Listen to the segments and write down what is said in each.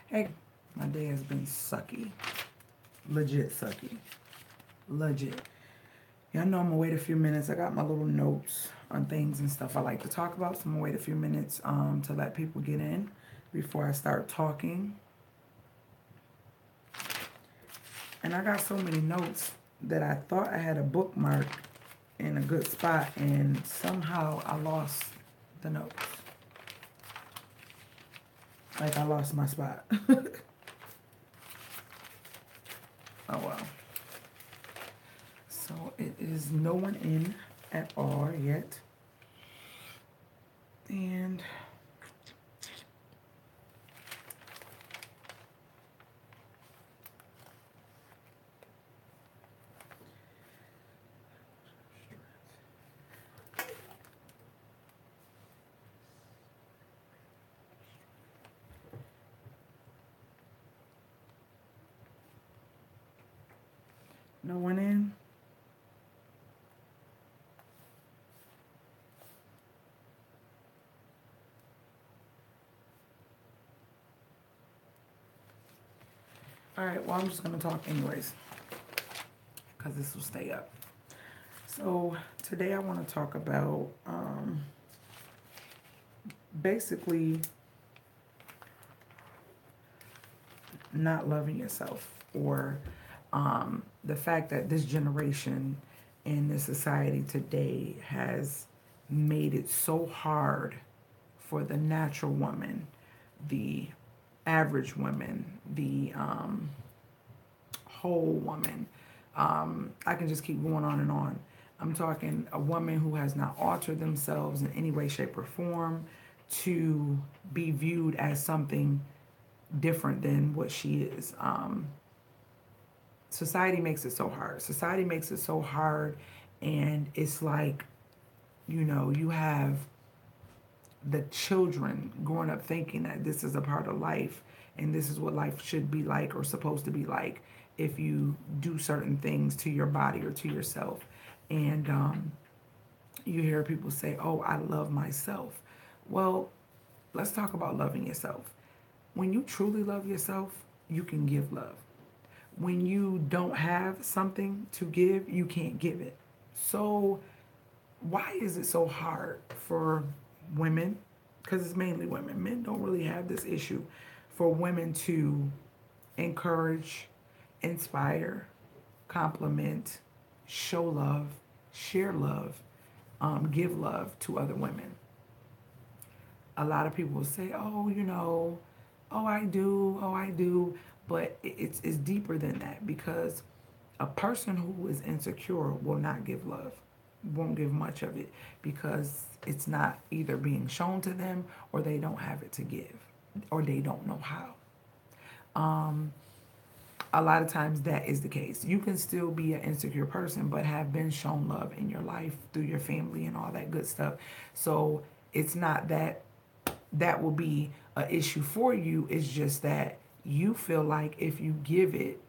Hey, my day has been sucky. Legit sucky. Legit. Y'all know I'm gonna wait a few minutes. I got my little notes on things and stuff I like to talk about, so I'm gonna wait a few minutes to let people get in before I start talking. And I got so many notes that I thought I had a bookmark in a good spot, and somehow I lost the notes. Like I lost my spot. Oh well. So it is no one in at all yet. And no one in. All right, well, I'm just going to talk anyways because this will stay up. So today I want to talk about basically not loving yourself, or the fact that this generation in this society today has made it so hard for the natural woman, the average woman, the whole woman. I can just keep going on and on. I'm talking a woman who has not altered themselves in any way, shape, or form to be viewed as something different than what she is. Society makes it so hard. Society makes it so hard, and it's like, you have the children growing up thinking that this is a part of life and this is what life should be like or supposed to be like if you do certain things to your body or to yourself. And you hear people say, oh, I love myself. Well, let's talk about loving yourself. When you truly love yourself, you can give love. When you don't have something to give, you can't give it. So, why is it so hard for women? Because it's mainly women. Men don't really have this issue. For women to encourage, inspire, compliment, show love, share love, give love to other women. A lot of people will say, oh, oh, I do, oh, I do. But it's deeper than that, because a person who is insecure will not give love, won't give much of it, because it's not either being shown to them, or they don't have it to give, or they don't know how. A lot of times that is the case. You can still be an insecure person but have been shown love in your life through your family and all that good stuff. So it's not that that will be an issue for you. It's just that you feel like if you give it,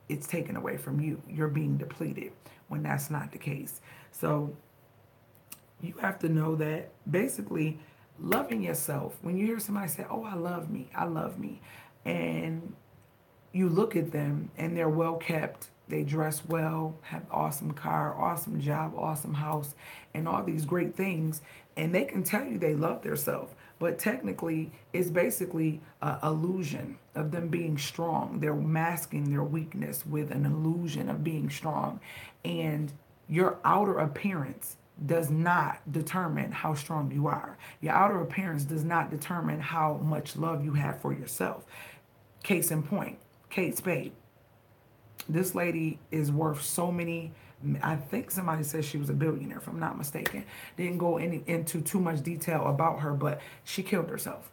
it's taken away from you. You're being depleted, when that's not the case. So you have to know that basically loving yourself, when you hear somebody say, oh, I love me, and you look at them and they're well kept, they dress well, have awesome car, awesome job, awesome house, and all these great things, and they can tell you they love themselves. But technically, it's basically an illusion of them being strong. They're masking their weakness with an illusion of being strong. And your outer appearance does not determine how strong you are. Your outer appearance does not determine how much love you have for yourself. Case in point, Kate Spade. This lady is worth so many. I think somebody said she was a billionaire, if I'm not mistaken. Didn't go into too much detail about her, but she killed herself.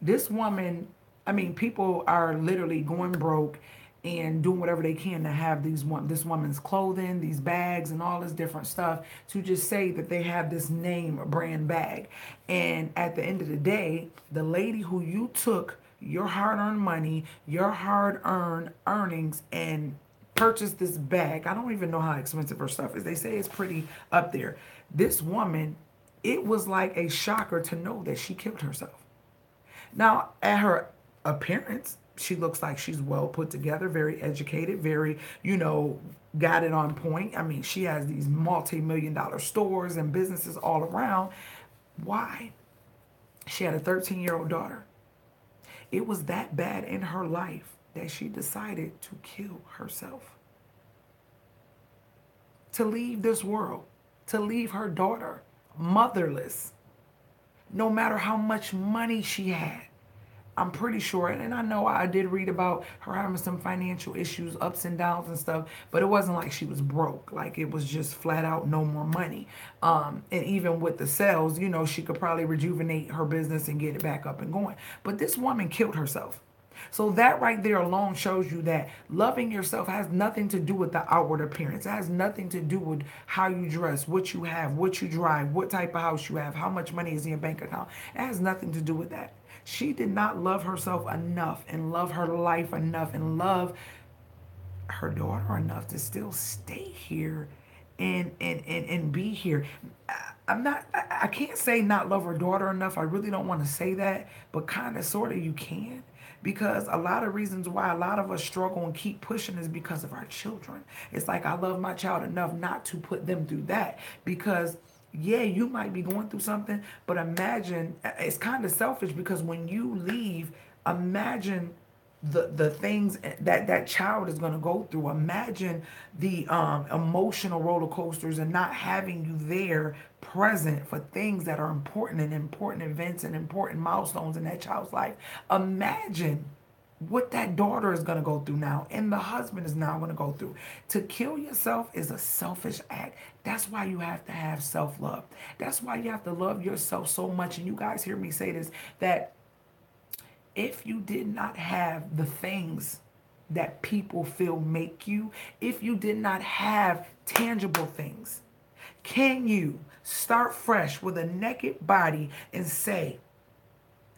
This woman, I mean, people are literally going broke and doing whatever they can to have this woman's clothing, these bags, and all this different stuff, to just say that they have this name brand bag. And at the end of the day, the lady who you took your hard-earned money, your hard-earned earnings, and purchased this bag. I don't even know how expensive her stuff is. They say it's pretty up there. This woman, it was like a shocker to know that she killed herself. Now, at her appearance, She looks like she's well put together, very educated, very, got it on point. I mean, she has these multi-million-dollar stores and businesses all around. Why? She had a 13-year-old daughter. It was that bad in her life that she decided to kill herself, to leave this world, to leave her daughter motherless, no matter how much money she had. I'm pretty sure, and I know I did read about her having some financial issues, ups and downs and stuff, but it wasn't like she was broke. Like it was just flat out no more money. And even with the sales, she could probably rejuvenate her business and get it back up and going. But this woman killed herself. So that right there alone shows you that loving yourself has nothing to do with the outward appearance. It has nothing to do with how you dress, what you have, what you drive, what type of house you have, how much money is in your bank account. It has nothing to do with that. She did not love herself enough and love her life enough and love her daughter enough to still stay here and be here. I can't say not love her daughter enough. I really don't want to say that, but kind of sort of you can, because a lot of reasons why a lot of us struggle and keep pushing is because of our children. It's like I love my child enough not to put them through that, because yeah, you might be going through something, but imagine, it's kind of selfish because when you leave, imagine the things that child is going to go through. Imagine the emotional roller coasters and not having you there present for things that are important and important events and important milestones in that child's life. Imagine what that daughter is going to go through now and the husband is now going to go through. To kill yourself is a selfish act. That's why you have to have self-love. That's why you have to love yourself so much. And you guys hear me say this, that if you did not have the things that people feel make you, if you did not have tangible things, can you start fresh with a naked body and say,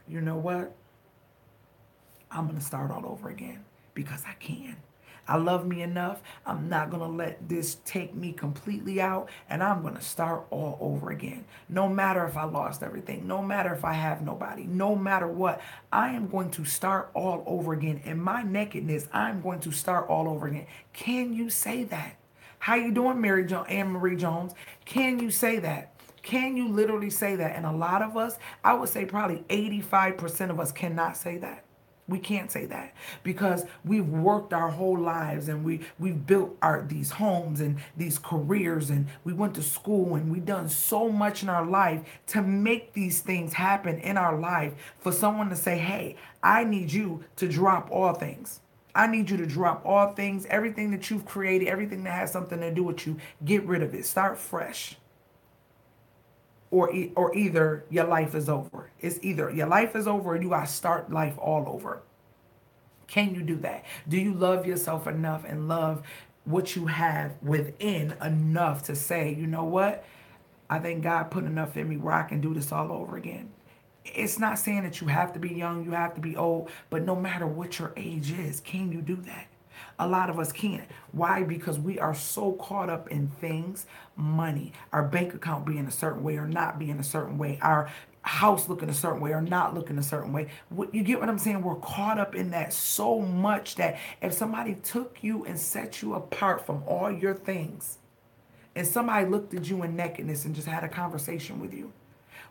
you know what? I'm going to start all over again because I can. I love me enough. I'm not going to let this take me completely out, and I'm going to start all over again. No matter if I lost everything, no matter if I have nobody, no matter what, I am going to start all over again. In my nakedness, I'm going to start all over again. Can you say that? How you doing, Anne Marie Jones? Can you say that? Can you literally say that? And a lot of us, I would say probably 85% of us cannot say that. We can't say that because we've worked our whole lives and we've built these homes and these careers and we went to school and we've done so much in our life to make these things happen in our life for someone to say, hey, I need you to drop all things. I need you to drop all things, everything that you've created, everything that has something to do with you, get rid of it. Start fresh. Or either your life is over. It's either your life is over or you got to start life all over. Can you do that? Do you love yourself enough and love what you have within enough to say, you know what? I think God put enough in me where I can do this all over again. It's not saying that you have to be young, you have to be old, but no matter what your age is, can you do that? A lot of us can't. Why? Because we are so caught up in things, money, our bank account being a certain way or not being a certain way, our house looking a certain way or not looking a certain way. You get what I'm saying? We're caught up in that so much that if somebody took you and set you apart from all your things, and somebody looked at you in nakedness and just had a conversation with you,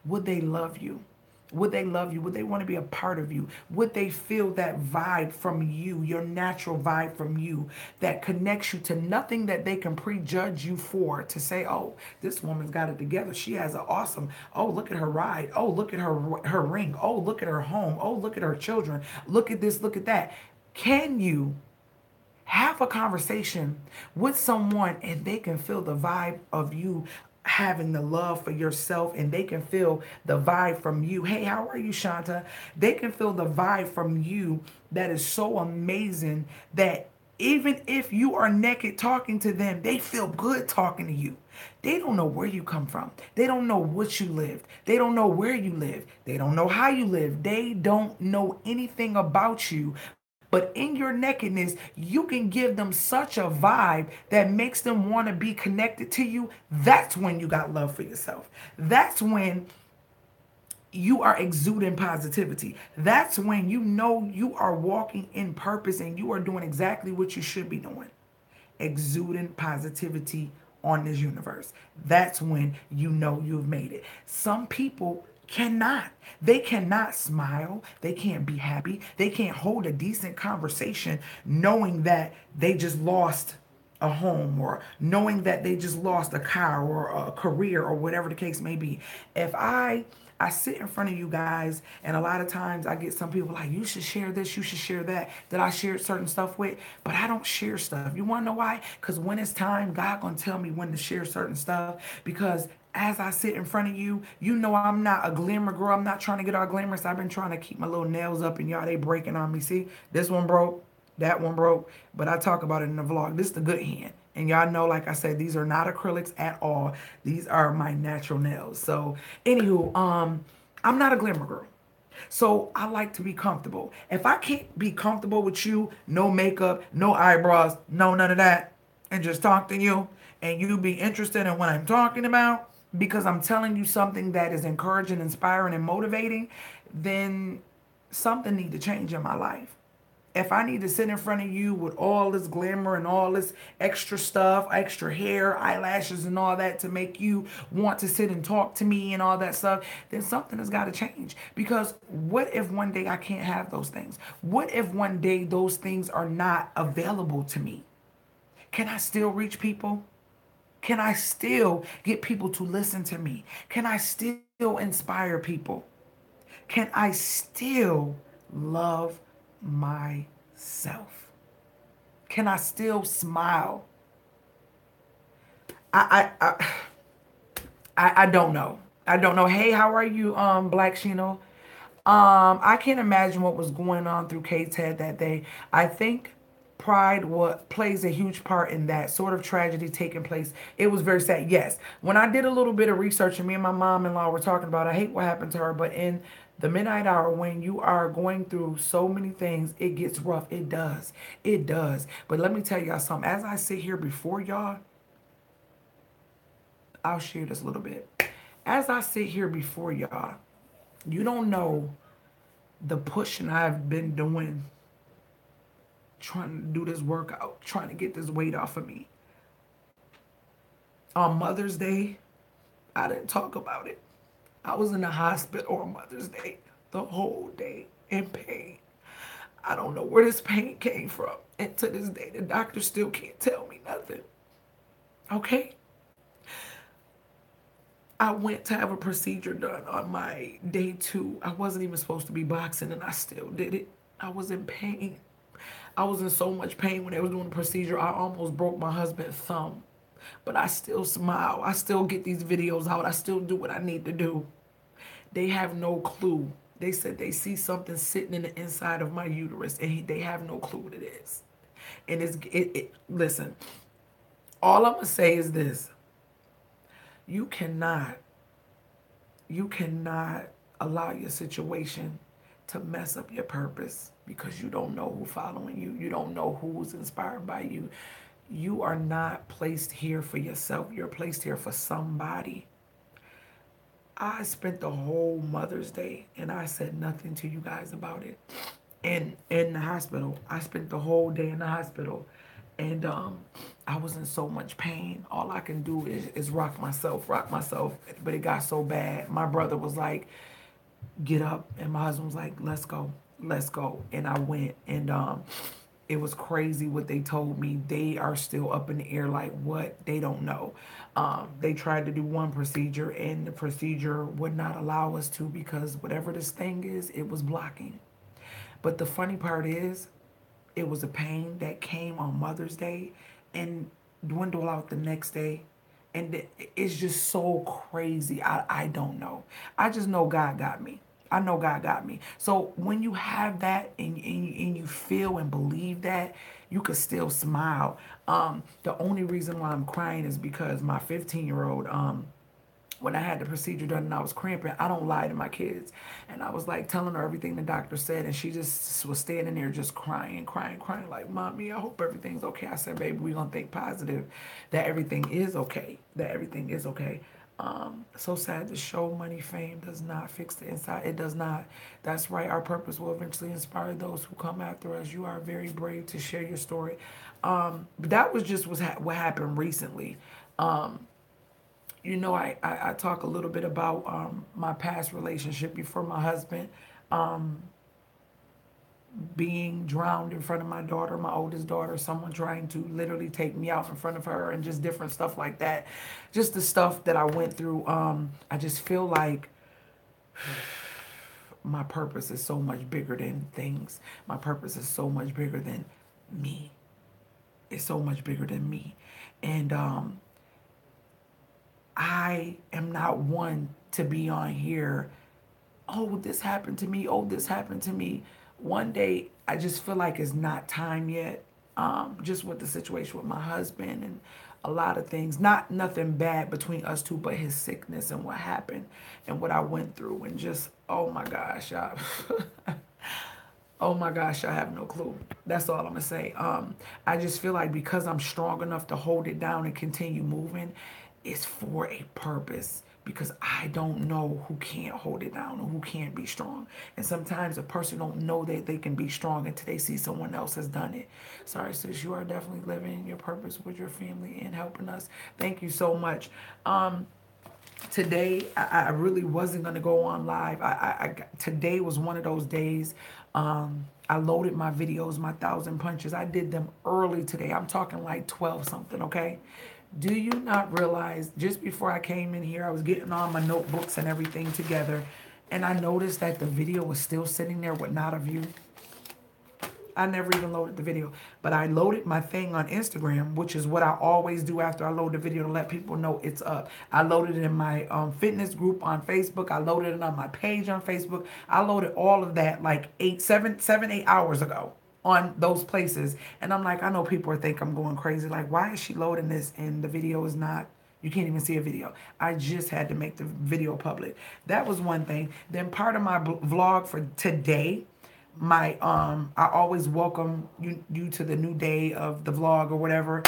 would they love you? Would they love you? Would they want to be a part of you? Would they feel that vibe from you, your natural vibe from you that connects you to nothing that they can prejudge you for, to say, oh, this woman's got it together. She has an awesome, oh, look at her ride. Oh, look at her ring. Oh, look at her home. Oh, look at her children. Look at this, look at that. Can you have a conversation with someone and they can feel the vibe of you having the love for yourself, and they can feel the vibe from you? Hey, how are you, Shanta? They can feel the vibe from you that is so amazing that even if you are naked talking to them, they feel good talking to you. They don't know where you come from. They don't know what you lived. They don't know where you live. They don't know how you live. They don't know anything about you. But in your nakedness, you can give them such a vibe that makes them want to be connected to you. That's when you got love for yourself. That's when you are exuding positivity. That's when you know you are walking in purpose and you are doing exactly what you should be doing. Exuding positivity on this universe. That's when you know you've made it. Some people cannot. They cannot smile. They can't be happy. They can't hold a decent conversation knowing that they just lost a home, or knowing that they just lost a car or a career or whatever the case may be. If I sit in front of you guys, and a lot of times I get some people like, you should share this, you should share that I shared certain stuff with, but I don't share stuff. You want to know why? Because when it's time, God gonna tell me when to share certain stuff. Because as I sit in front of you, you know I'm not a glamour girl. I'm not trying to get all glamorous. I've been trying to keep my little nails up, and y'all, they breaking on me. See, this one broke, that one broke, but I talk about it in the vlog. This is the good hand. And y'all know, like I said, these are not acrylics at all. These are my natural nails. So, anywho, I'm not a glamour girl. So I like to be comfortable. If I can't be comfortable with you, no makeup, no eyebrows, no none of that, and just talk to you, and you be interested in what I'm talking about, because I'm telling you something that is encouraging, inspiring, and motivating, then something need to change in my life. If I need to sit in front of you with all this glamour and all this extra stuff, extra hair, eyelashes, and all that to make you want to sit and talk to me and all that stuff, then something has got to change. Because what if one day I can't have those things? What if one day those things are not available to me? Can I still reach people? Can I still get people to listen to me? Can I still inspire people? Can I still love myself? Can I still smile? I don't know. I don't know. Hey, how are you, Black Shino? I can't imagine what was going on through Kate's head that day. I think pride what plays a huge part in that sort of tragedy taking place. It was very sad. Yes. When I did a little bit of research, and me and my mom-in-law were talking about, I hate what happened to her, but in the midnight hour, when you are going through so many things, it gets rough. It does. It does. But let me tell y'all something. As I sit here before y'all, I'll share this a little bit. As I sit here before y'all, you don't know the pushing I've been doing, trying to do this workout, trying to get this weight off of me. On Mother's Day, I didn't talk about it. I was in the hospital on Mother's Day the whole day in pain. I don't know where this pain came from. And to this day, the doctor still can't tell me nothing. Okay? I went to have a procedure done on my day 2. I wasn't even supposed to be boxing, and I still did it. I was in pain. I was in so much pain when they was doing the procedure. I almost broke my husband's thumb. But I still smile. I still get these videos out. I still do what I need to do. They have no clue. They said they see something sitting in the inside of my uterus, and they have no clue what it is. And listen, all I'm going to say is this. You cannot allow your situation to mess up your purpose, because you don't know who's following you. You don't know who's inspired by you. You are not placed here for yourself. You're placed here for somebody. I spent the whole Mother's Day, and I said nothing to you guys about it. And in the hospital, I spent the whole day in the hospital. And I was in so much pain. All I can do is rock myself. But it got so bad. My brother was like, get up. And my husband was like, let's go. And I went. And it was crazy what they told me. They are still up in the air like what? They don't know. They tried to do one procedure, and the procedure would not allow us to, because whatever this thing is, it was blocking. But the funny part is, it was a pain that came on Mother's Day and dwindled out the next day. And it's just so crazy. I don't know. I just know God got me. I know God got me. So when you have that, and you feel and believe that, you could still smile. The only reason why I'm crying is because my 15-year-old, when I had the procedure done and I was cramping, I don't lie to my kids. And I was like telling her everything the doctor said, and she just was standing there just crying, like, Mommy, I hope everything's okay. I said, baby, we're going to think positive, that everything is okay, So sad to show money, fame does not fix the inside. It does not. That's right. Our purpose will eventually inspire those who come after us. You are very brave to share your story. But that was just what happened recently. I talk a little bit about my past relationship before my husband being drowned in front of my daughter, my oldest daughter, someone trying to literally take me out in front of her, and just different stuff like that. Just the stuff that I went through. I just feel like my purpose is so much bigger than things. My purpose is so much bigger than me. It's so much bigger than me. And I am not one to be on here, oh, this happened to me, oh, this happened to me. One day, I just feel like it's not time yet. Just with the situation with my husband and a lot of things. Not nothing bad between us two, but his sickness and what happened and what I went through. And just, oh my gosh, oh my gosh, I have no clue. That's all I'm gonna say. I just feel like because I'm strong enough to hold it down and continue moving, it's for a purpose. Because I don't know who can't hold it down or who can't be strong. And sometimes a person don't know that they can be strong until they see someone else has done it. Sorry, sis, you are definitely living your purpose with your family and helping us. Thank you so much. Today I really wasn't gonna go on live. Today was one of those days. I loaded my videos, my 1,000 punches. I did them early today. I'm talking like 12 something, okay? Do you not realize just before I came in here, I was getting all my notebooks and everything together, and I noticed that the video was still sitting there with not a view. I never even loaded the video, but I loaded my thing on Instagram, which is what I always do after I load the video to let people know it's up. I loaded it in my fitness group on Facebook. I loaded it on my page on Facebook. I loaded all of that like 8 hours ago on those places. And I'm like, I know people think I'm going crazy. Like, why is she loading this and the video is not, you can't even see a video. I just had to make the video public. That was one thing. Then part of my vlog for today, my I always welcome you to the new day of the vlog or whatever.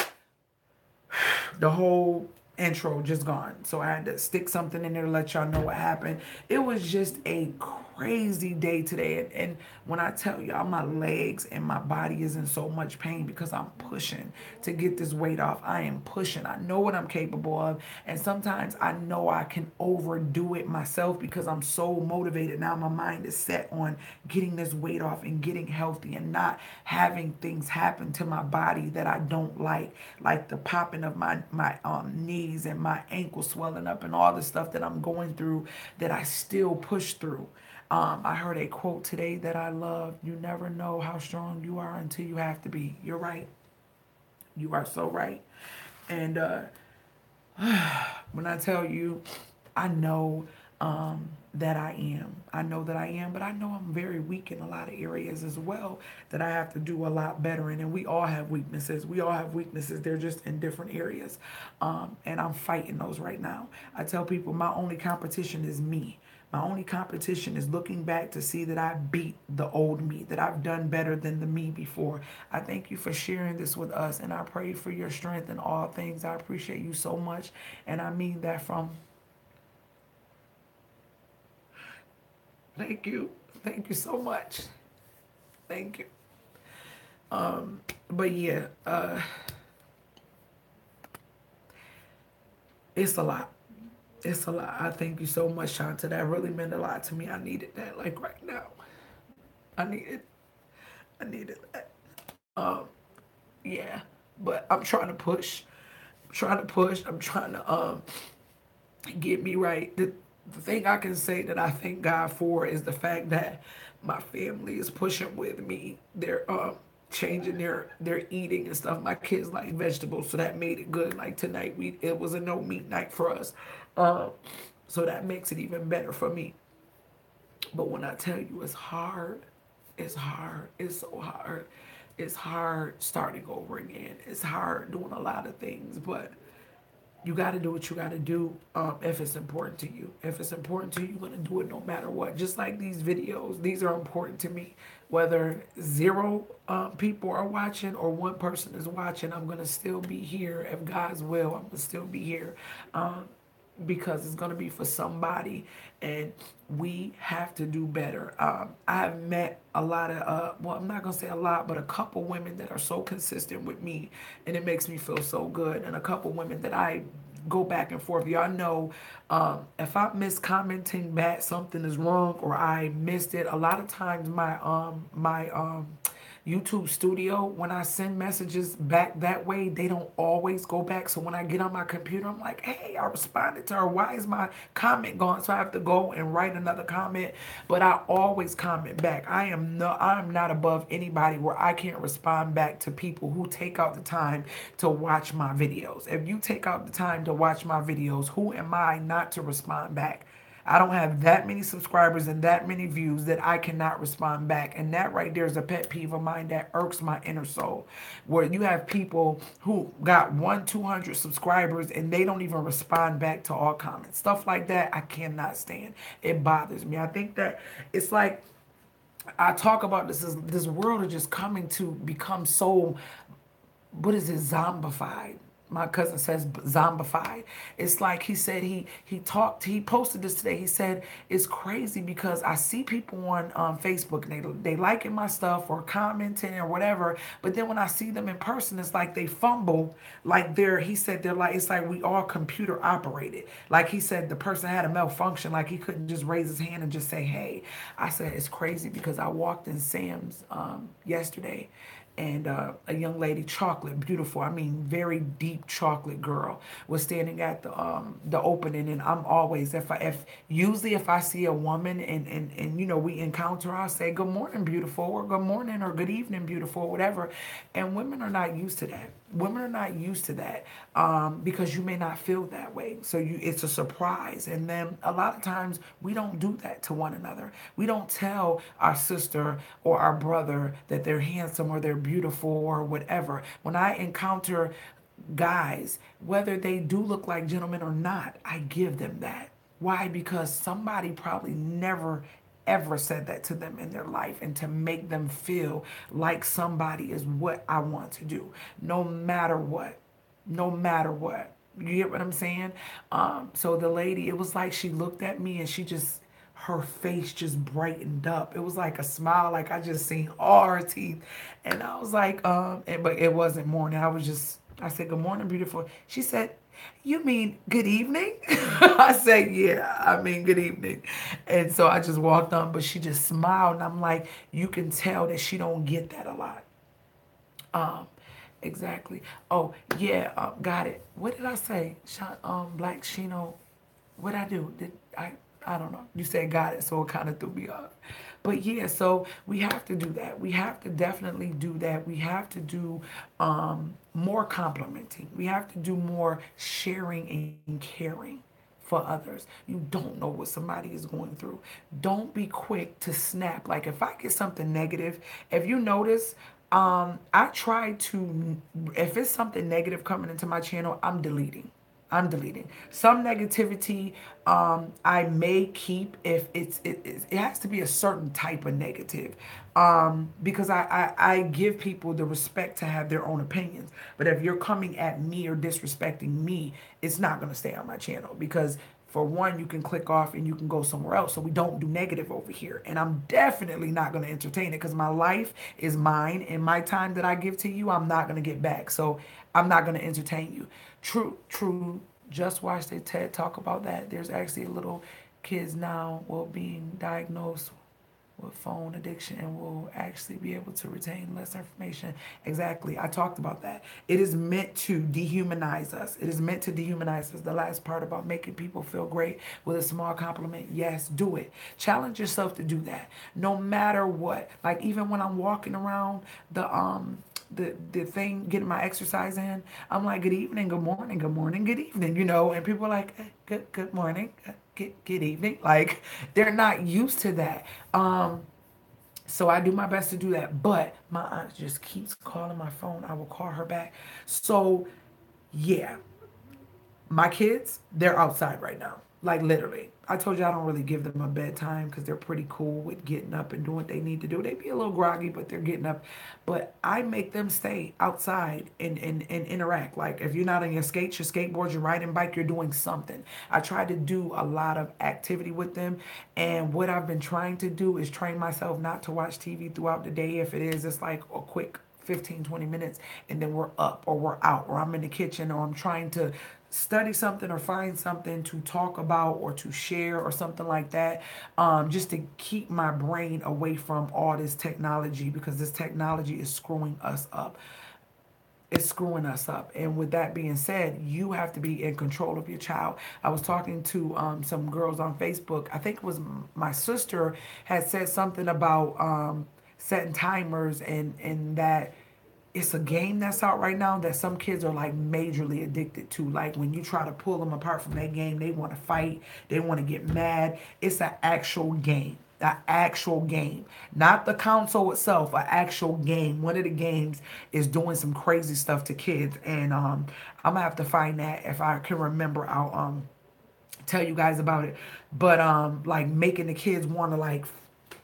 The whole intro just gone, so I had to stick something in there to let y'all know what happened. It was just a crazy day today, and when I tell y'all, my legs and my body is in so much pain because I'm pushing to get this weight off. I am pushing. I know what I'm capable of, and sometimes I know I can overdo it myself because I'm so motivated. Now my mind is set on getting this weight off and getting healthy and not having things happen to my body that I don't like the popping of my knees and my ankle swelling up and all the stuff that I'm going through that I still push through. I heard a quote today that I love. You never know how strong you are until you have to be. You're right. You are so right. And when I tell you, I know that I am. I know that I am, but I know I'm very weak in a lot of areas as well that I have to do a lot better in. And we all have weaknesses. We all have weaknesses. They're just in different areas. And I'm fighting those right now. I tell people my only competition is me. My only competition is looking back to see that I beat the old me, that I've done better than the me before. I thank you for sharing this with us, and I pray for your strength in all things. I appreciate you so much, and I mean that from... Thank you. Thank you so much. Thank you. But yeah, it's a lot. It's a lot. I thank you so much, Shanta. That really meant a lot to me. I needed that, like right now. I needed that. Um, yeah. But I'm trying to push. I'm trying to get me right. The thing I can say that I thank God for is the fact that my family is pushing with me. They're changing their eating and stuff. My kids like vegetables, so that made it good. Like tonight, it was a no meat night for us, so that makes it even better for me. But when I tell you it's hard, it's hard. It's so hard. It's hard starting over again. It's hard doing a lot of things, but you got to do what you got to do if it's important to you. If it's important to you, you're going to do it no matter what. Just like these videos, these are important to me. Whether 0 people are watching or 1 person is watching, I'm going to still be here. If God's will, I'm going to still be here. because it's going to be for somebody, and we have to do better. I've met a lot of well, I'm not going to say a lot, but a couple women that are so consistent with me, and it makes me feel so good, and a couple women that I go back and forth. Y'all know, if I miss commenting back, something is wrong, or I missed it. A lot of times my YouTube Studio, when I send messages back that way, they don't always go back. So when I get on my computer, I'm like, hey, I responded to her. Why is my comment gone? So I have to go and write another comment. But I always comment back. I'm not above anybody where I can't respond back to people who take out the time to watch my videos. If you take out the time to watch my videos, who am I not to respond back? I don't have that many subscribers and that many views that I cannot respond back. And that right there is a pet peeve of mine that irks my inner soul. Where you have people who got 200 subscribers and they don't even respond back to all comments. Stuff like that, I cannot stand. It bothers me. I think that it's like, I talk about this world is just coming to become so, what is it, zombified. My cousin says zombified. It's like he said he posted this today. He said it's crazy because I see people on Facebook and they liking my stuff or commenting or whatever, but then when I see them in person, it's like they fumble, like he said they're like, it's like we all computer operated. Like he said the person had a malfunction, like he couldn't just raise his hand and just say hey. I said it's crazy because I walked in Sam's yesterday, and a young lady, chocolate, beautiful, I mean, very deep chocolate girl, was standing at the opening. And I'm always, if usually if I see a woman and you know we encounter her, I'll say good morning, beautiful, or good morning or good evening, beautiful, or whatever. And women are not used to that. Women are not used to that because you may not feel that way. So it's a surprise. And then a lot of times we don't do that to one another. We don't tell our sister or our brother that they're handsome or they're beautiful or whatever. When I encounter guys, whether they do look like gentlemen or not, I give them that. Why? Because somebody probably never ever said that to them in their life, and to make them feel like somebody is what I want to do, no matter what. No matter what. You get what I'm saying? So the lady, it was like she looked at me and her face just brightened up. It was like a smile, like I just seen all her teeth. And I was like, but it wasn't morning. I said, good morning, beautiful. She said, you mean good evening? I said, yeah, I mean good evening. And so I just walked on, but she just smiled. And I'm like, you can tell that she don't get that a lot. Um, exactly. Oh, yeah, got it. What did I say? Black Shino, what I do? I don't know. You said got it, so it kind of threw me off. But yeah, so we have to do that. We have to definitely do that. We have to do more complimenting. We have to do more sharing and caring for others. You don't know what somebody is going through. Don't be quick to snap. Like if I get something negative, if you notice, I try to, if it's something negative coming into my channel, I'm deleting. I'm deleting. Some negativity I may keep if it has to be a certain type of negative. Because I give people the respect to have their own opinions. But if you're coming at me or disrespecting me, it's not going to stay on my channel, because for one, you can click off and you can go somewhere else. So we don't do negative over here. And I'm definitely not going to entertain it, because my life is mine, and my time that I give to you, I'm not going to get back. So I'm not going to entertain you. True. Just watched a TED talk about that. There's actually a little kids now being diagnosed with phone addiction and will actually be able to retain less information. Exactly. I talked about that. It is meant to dehumanize us. It is meant to dehumanize us. The last part about making people feel great with a small compliment. Yes, do it. Challenge yourself to do that. No matter what. Like even when I'm walking around the thing, getting my exercise in, I'm like, good evening, good morning, good evening, and people are like, good morning, good evening. Like they're not used to that. So I do my best to do that, but my aunt just keeps calling my phone. I will call her back. So yeah, my kids, they're outside right now. Like literally. I told you I don't really give them a bedtime because they're pretty cool with getting up and doing what they need to do. They be a little groggy, but they're getting up. But I make them stay outside and interact. Like if you're not on your skates, your skateboard, your riding bike, you're doing something. I try to do a lot of activity with them. And what I've been trying to do is train myself not to watch TV throughout the day. If it is, it's like a quick 15, 20 minutes, and then we're up or we're out or I'm in the kitchen or I'm trying to study something or find something to talk about or to share or something like that, just to keep my brain away from all this technology, because this technology is screwing us up. It's screwing us up. And with that being said, you have to be in control of your child. I was talking to some girls on Facebook. I think it was my sister had said something about setting timers, and that it's a game that's out right now that some kids are like majorly addicted to. Like when you try to pull them apart from that game, they want to fight, they want to get mad. It's an actual game. An actual game, not the console itself. An actual game. One of the games is doing some crazy stuff to kids, and I'm gonna have to find that. If I can remember, I'll tell you guys about it. But like making the kids want to like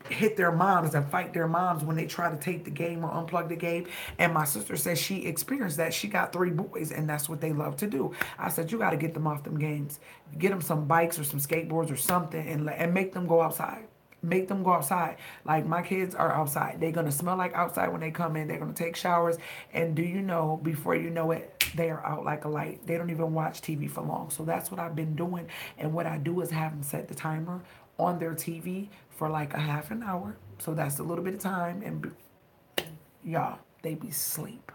hit their moms and fight their moms when they try to take the game or unplug the game. And my sister says she experienced that. She got 3 boys and that's what they love to do. I said, you got to get them off them games. Get them some bikes or some skateboards or something, and make them go outside. Make them go outside. Like my kids are outside. They're going to smell like outside when they come in. They're going to take showers. And do you know, before you know it, they are out like a light. They don't even watch TV for long. So that's what I've been doing. And what I do is have them set the timer on their TV for like a half an hour. So that's a little bit of time. And y'all, they be sleep.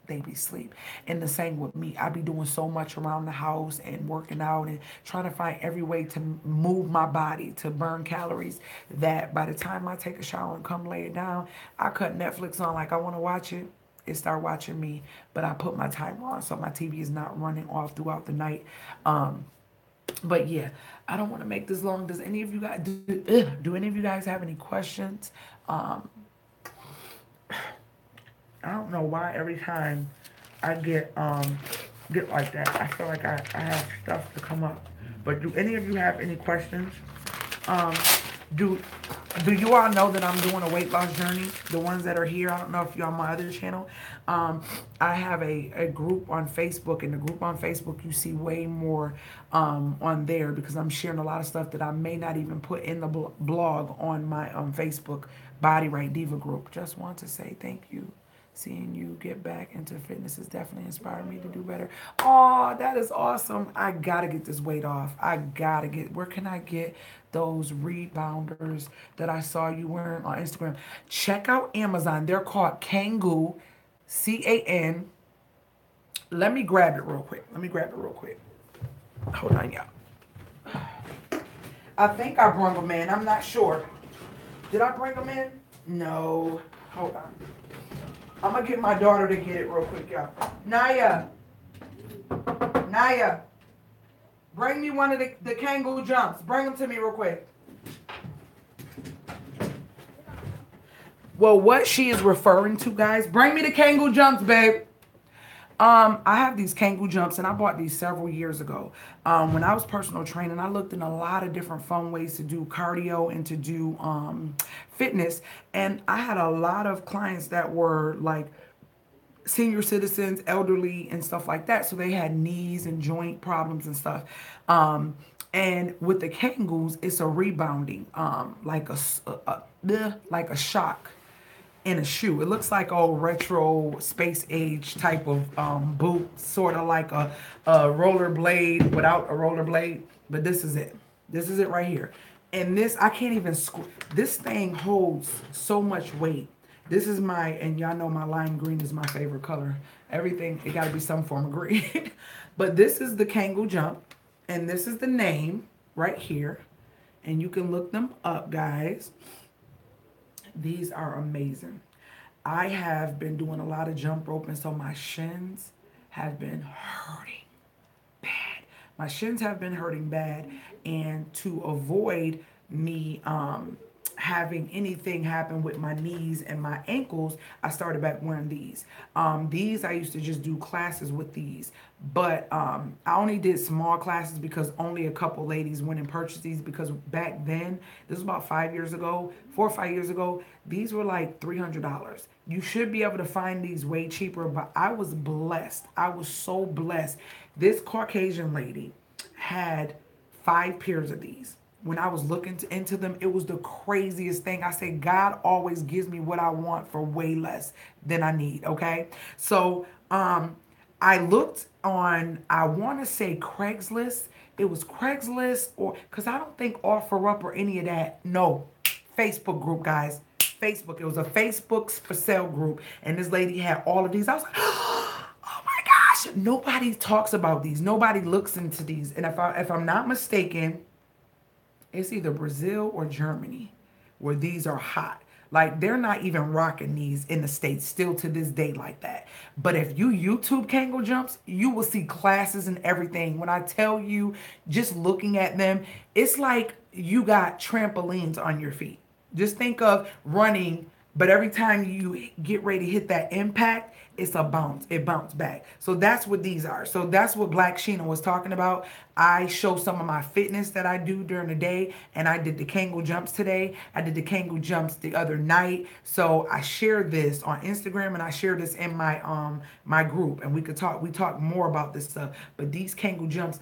They be sleep. And the same with me. I be doing so much around the house and working out and trying to find every way to move my body to burn calories, that by the time I take a shower and come lay it down, I cut Netflix on like I want to watch it. It start watching me, but I put my timer on so my TV is not running off throughout the night. But yeah, I don't want to make this long. Does any of you guys do any of you guys have any questions? Um, I don't know why every time I get like that, I feel like I have stuff to come up. But do any of you have any questions? Um, do do you all know that I'm doing a weight loss journey? The ones that are here, I don't know if you're on my other channel. Um, I have a group on Facebook, and the group on Facebook you see way more on there, because I'm sharing a lot of stuff that I may not even put in the blog on my Facebook Body Right Diva group. Just want to say thank you. Seeing you get back into fitness has definitely inspired me to do better. Oh, that is awesome. I gotta get this weight off. I gotta get, where can I get those rebounders that I saw you wearing on Instagram? Check out Amazon. They're called Kangoo, CAN. Let me grab it real quick. Let me grab it real quick. Hold on, y'all. I think I brought them in. I'm not sure. Did I bring them in? No. Hold on. I'm going to get my daughter to get it real quick, y'all. Naya. Naya. Bring me one of the Kangoo jumps. Bring them to me real quick. Well, what she is referring to, guys, bring me the Kangoo jumps, babe. I have these Kangoo jumps, and I bought these several years ago. When I was personal training, I looked in a lot of different fun ways to do cardio and to do fitness. And I had a lot of clients that were like senior citizens, elderly, and stuff like that. So they had knees and joint problems and stuff. And with the Kangoos, it's a rebounding, like like a shock in a shoe. It looks like a retro space age type of boot, sort of like a roller blade without a roller blade. But this is it. This is it right here. And this, I can't even, this thing holds so much weight. This is my, and y'all know my lime green is my favorite color. Everything, it got to be some form of green. But this is the Kangoo jump. And this is the name right here. And you can look them up, guys. These are amazing. I have been doing a lot of jump rope, and so my shins have been hurting bad. My shins have been hurting bad, and to avoid me having anything happen with my knees and my ankles, I started back wearing these. These I used to just do classes with these, but I only did small classes because only a couple ladies went and purchased these. Because back then, this was about 5 years ago, 4 or 5 years ago, these were like $300. You should be able to find these way cheaper, but I was blessed. I was so blessed. This Caucasian lady had 5 pairs of these. When I was looking into them, it was the craziest thing. I said, God always gives me what I want for way less than I need. Okay. So, I looked on, I want to say Craigslist. It was Craigslist, or because I don't think OfferUp or any of that. No, Facebook group, guys. Facebook. It was a Facebook for sale group. And this lady had all of these. I was like, oh my gosh. Nobody talks about these. Nobody looks into these. And if I'm not mistaken, it's either Brazil or Germany where these are hot. Like, they're not even rocking these in the States still to this day like that. But if you YouTube Kangoo jumps, you will see classes and everything. When I tell you, just looking at them, it's like you got trampolines on your feet. Just think of running, but every time you get ready to hit that impact, it's a bounce. It bounced back. So that's what these are. So that's what Black Sheena was talking about. I show some of my fitness that I do during the day, and I did the Kangoo jumps today. I did the Kangoo jumps the other night. So I shared this on Instagram, and I shared this in my group, and we talk more about this stuff. But these Kangoo jumps,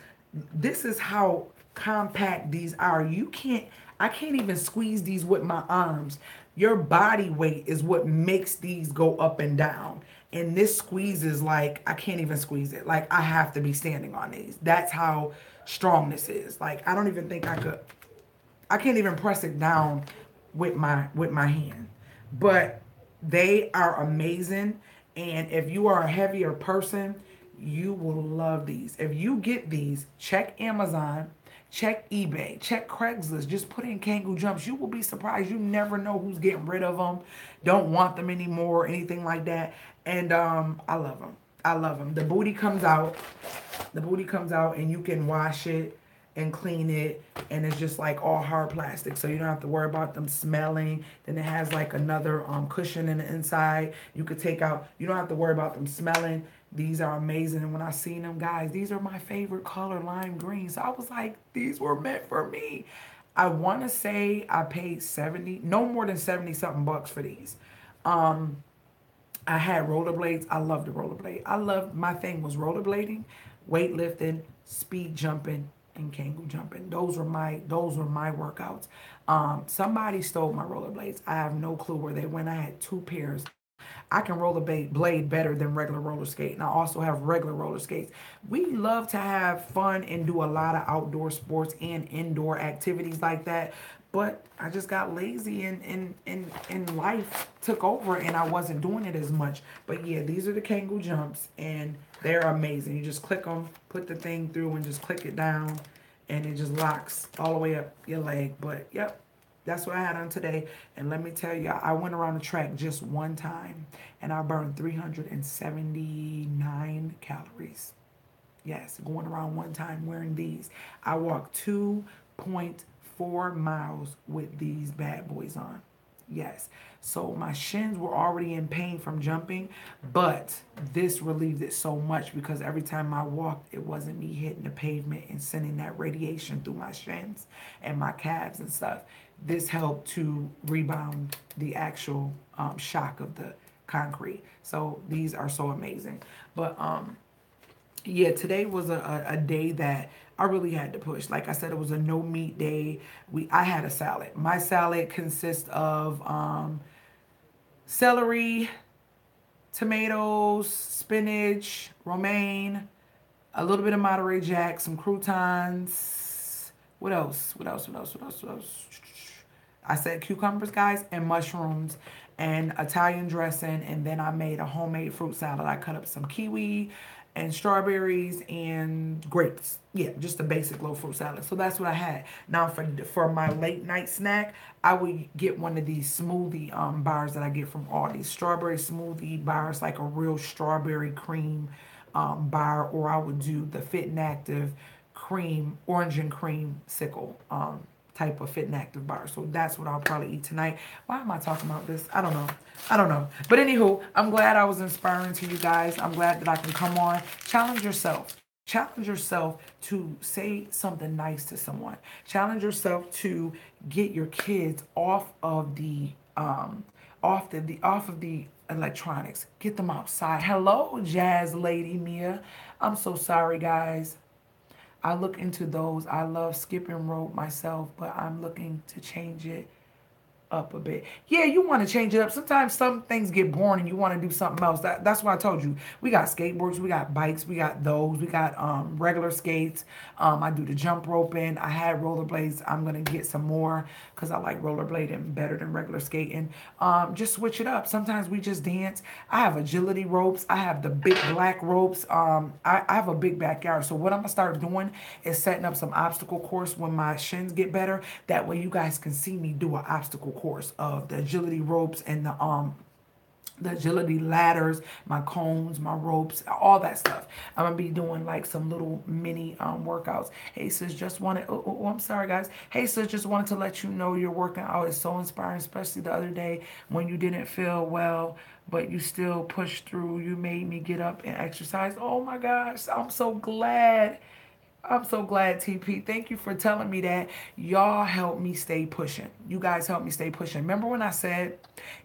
this is how compact these are. I can't even squeeze these with my arms. Your body weight is what makes these go up and down. And this squeezes like, I can't even squeeze it. Like, I have to be standing on these. That's how strong this is. Like, I don't even think I can't even press it down with my hand. But they are amazing. And if you are a heavier person, you will love these. If you get these, check Amazon, check eBay, check Craigslist. Just put in Kangoo jumps. You will be surprised. You never know who's getting rid of them, don't want them anymore, anything like that. And I love them. I love them. The booty comes out. The booty comes out, and you can wash it and clean it, and it's just like all hard plastic, so you don't have to worry about them smelling. Then it has like another cushion in the inside. You could take out. You don't have to worry about them smelling. These are amazing, and when I seen them, guys, these are my favorite color, lime green. So I was like, these were meant for me. I want to say I paid 70, no more than 70 something bucks for these. I had rollerblades. I love the rollerblade. My thing was rollerblading, weightlifting, speed jumping, and Kangoo jumping. Those were my workouts. Somebody stole my rollerblades. I have no clue where they went. I had 2 pairs. I can rollerblade better than regular roller skate, and I also have regular roller skates. We love to have fun and do a lot of outdoor sports and indoor activities like that. But I just got lazy, and life took over, and I wasn't doing it as much. But yeah, these are the Kangoo jumps, and they're amazing. You just click them, put the thing through, and just click it down, and it just locks all the way up your leg. But yep, that's what I had on today. And let me tell you, I went around the track just one time, and I burned 379 calories. Yes, going around one time wearing these. I walked 2.4 miles with these bad boys on. Yes. So my shins were already in pain from jumping, but this relieved it so much because every time I walked, it wasn't me hitting the pavement and sending that radiation through my shins and my calves and stuff. This helped to rebound the actual shock of the concrete. So these are so amazing. But yeah, today was a day that I really had to push. Like I said, it was a no meat day. I had a salad. My salad consists of celery, tomatoes, spinach, romaine, a little bit of Monterey Jack, some croutons. What else? I said cucumbers, guys, and mushrooms and Italian dressing. And then I made a homemade fruit salad. I cut up some kiwi and strawberries and grapes. Yeah, just a basic low fruit salad. So that's what I had. Now for my late night snack, I would get one of these smoothie bars that I get from Aldi. Strawberry smoothie bars, like a real strawberry cream bar, or I would do the Fit and Active cream, orange and cream sickle type of fit and active bar. So that's what I'll probably eat tonight. Why am I talking about this? I don't know. I don't know. But anywho, I'm glad I was inspiring to you guys. I'm glad that I can come on. Challenge yourself. Challenge yourself to say something nice to someone. Challenge yourself to get your kids off of the electronics. Get them outside. Hello, Jazz Lady Mia. I'm so sorry, guys. I look into those. I love skipping rope myself, but I'm looking to change it up a bit. Yeah, you want to change it up. Sometimes some things get boring and you want to do something else. That's why I told you. We got skateboards, we got bikes, we got those, we got regular skates. I do the jump roping. I had rollerblades. I'm gonna get some more because I like rollerblading better than regular skating. Just switch it up. Sometimes we just dance. I have agility ropes. I have the big black ropes. I have a big backyard. So what I'm gonna start doing is setting up some obstacle course when my shins get better. That way you guys can see me do an obstacle course of the agility ropes and the agility ladders, my cones, my ropes, all that stuff. I'm gonna be doing like some little mini workouts. Hey sis, just wanted. I'm sorry guys. Hey sis, just wanted to let you know you're working out is so inspiring, especially the other day when you didn't feel well, but you still pushed through. You made me get up and exercise. Oh my gosh, I'm so glad. I'm so glad, TP. Thank you for telling me that. Y'all help me stay pushing. You guys help me stay pushing. Remember when I said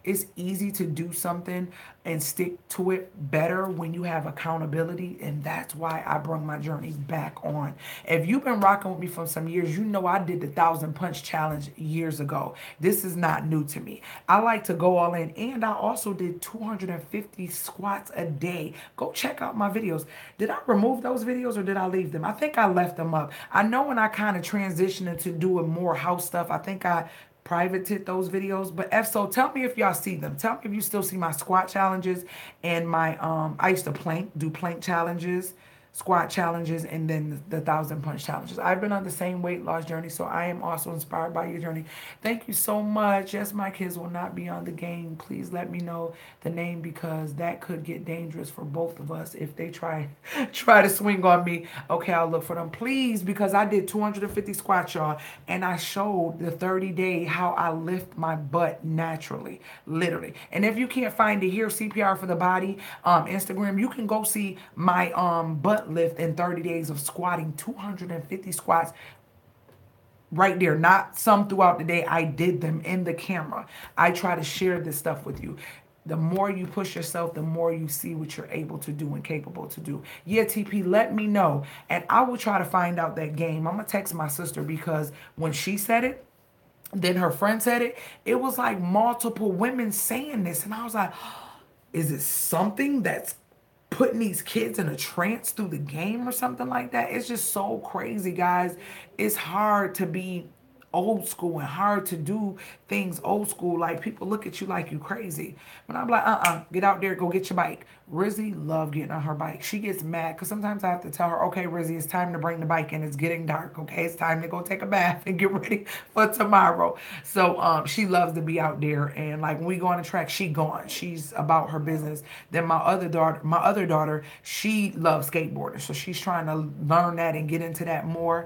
it's easy to do something and stick to it better when you have accountability? And that's why I bring my journey back on. If you've been rocking with me for some years, you know I did the 1,000 punch challenge years ago. This is not new to me. I like to go all in. And I also did 250 squats a day. Go check out my videos. Did I remove those videos or did I leave them? I think I left them up. I know when I kind of transitioned into doing more house stuff, I think I privated those videos. But if so, tell me if y'all see them. Tell me if you still see my squat challenges and my I used to do plank challenges, squat challenges, and then the 1,000 punch challenges. I've been on the same weight loss journey, so I am also inspired by your journey. Thank you so much. Yes, my kids will not be on the game. Please let me know the name because that could get dangerous for both of us if they try to swing on me. Okay, I'll look for them. Please, because I did 250 squats, y'all, and I showed the 30-day how I lift my butt naturally, literally. And if you can't find it here, CPR for the Body, Instagram, you can go see my butt lift in 30 days of squatting 250 squats right there, not some throughout the day. I did them in the camera. I try to share this stuff with you. The more you push yourself, the more you see what you're able to do and capable to do. Yeah, TP, let me know. And I will try to find out that game. I'm going to text my sister because when she said it, then her friend said it, it was like multiple women saying this. And I was like, is it something that's putting these kids in a trance through the game or something like that? It's just so crazy, guys. It's hard to be old school and hard to do things old school. Like people look at you like you crazy. When I'm like, get out there, go get your bike. Rizzy love getting on her bike. She gets mad because sometimes I have to tell her, okay, Rizzy, it's time to bring the bike in. It's getting dark. Okay, it's time to go take a bath and get ready for tomorrow. So she loves to be out there, and like when we go on the track, she gone. She's about her business. Then my other daughter, she loves skateboarding, so she's trying to learn that and get into that more.